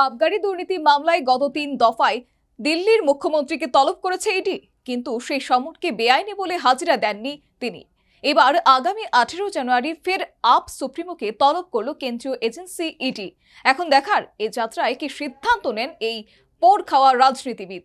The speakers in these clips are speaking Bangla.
আবগারি দুর্নীতি মামলায় গত ৩ দফায় দিল্লির মুখ্যমন্ত্রীকে তলব করেছে ইডি, কিন্তু সেই সমনকে বেআইনি বলে হাজিরা দেননি তিনি। এবার আগামী 18 জানুয়ারি ফের আপ সুপ্রিমোকে তলব করল কেন্দ্রীয় এজেন্সি ইডি। এখন দেখার এই যাত্রায় কি সিদ্ধান্ত নেন এই পোড় খাওয়া রাজনীতিবিদ।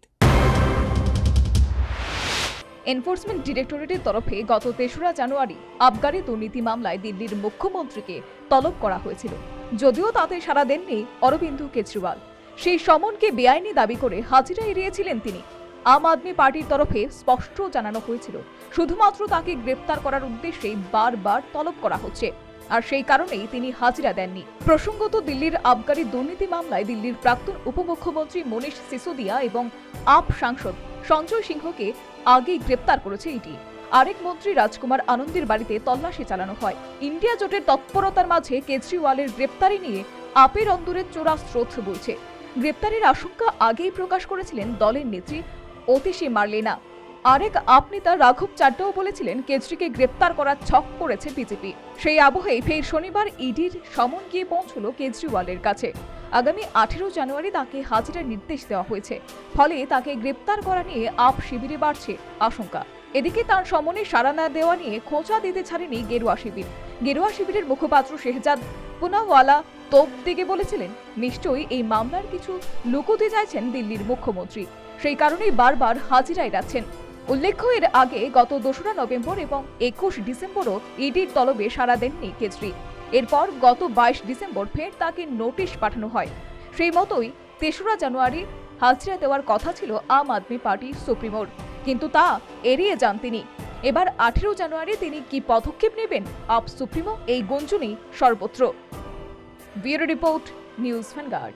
এনফোর্সমেন্ট ডিরেক্টরেটের তরফে গত ৩রা জানুয়ারি আবগারি দুর্নীতি মামলায় দিল্লির মুখ্যমন্ত্রীকে তলব করা হয়েছিল, যদিও তাতে সাড়া দেননি অরবিন্দ কেজরিওয়াল। সেই সমনকে বেআইনি দাবি করে হাজিরা এড়িয়েছিলেন তিনি। আম আদমি পার্টির তরফে স্পষ্ট জানানো হয়েছিল শুধুমাত্র তাকে গ্রেপ্তার করার উদ্দেশ্যেই বারবার তলব করা হচ্ছে, আর সেই কারণেই তিনি হাজিরা দেননি। প্রসঙ্গত, দিল্লির আবগারি দুর্নীতি মামলায় দিল্লির প্রাক্তন উপমুখ্যমন্ত্রী মনীষ সিসোদিয়া এবং আপ সাংসদ সঞ্জয় সিংহকে আগেই গ্রেপ্তার করেছে ইডি। আরেক মন্ত্রী রাজকুমার আনন্দের বাড়িতে তল্লাশি চালানো হয়। ইন্ডিয়া জোটের তৎপরতার মাঝে কেজরিওয়ালের গ্রেপ্তারি নিয়ে আপের অন্দরে চোরা স্রোত বইছে। গ্রেপ্তারের আশঙ্কা আগেই প্রকাশ করেছিলেন দলের নেত্রী অতিশী মার্লেনা। আরেক আপ নেতা রাঘব চাড্ডাও বলেছিলেন কেজরিকে গ্রেপ্তার করার ছক করেছে বিজেপি। সেই আবহেই ফের শনিবার ইডির সমন গিয়ে পৌঁছল কেজরিওয়ালের কাছে। আগামী 18 জানুয়ারি তাকে হাজিরার নির্দেশ দেওয়া হয়েছে, ফলে তাকে গ্রেপ্তার করা নিয়ে আপ শিবিরে বাড়ছে আশঙ্কা। এদিকে তার সমনে সাড়া না দেওয়া নিয়ে খোঁচা দিতে ছাড়েনি গেরুয়া শিবির। গেরুয়া শিবিরের মুখপাত্র শেহজাদ পুনাওয়ালা তোপ দিকে বলেছিলেন, নিশ্চয়ই এই মামলার কিছু লুকোতে চাইছেন দিল্লির মুখ্যমন্ত্রী, সেই কারণেই বারবার হাজিরা এড়াচ্ছেন। উল্লেখ্য, এর আগে গত 2রা নভেম্বর এবং 21 ডিসেম্বরও ইডির তলবে সাড়া দেননি কেজরি। এরপর গত 22 ডিসেম্বর ফের তাকে নোটিশ পাঠানো হয়। সেই মতোই 3রা জানুয়ারি হাজিরা দেওয়ার কথা ছিল আম আদমি পার্টি সুপ্রিমোর, কিন্তু তা এড়িয়ে যান তিনি। এবার 18 জানুয়ারি তিনি কি পদক্ষেপ নেবেন আপ সুপ্রিমো, এই গুঞ্জনই সর্বত্র। Bureau report, news vanguard.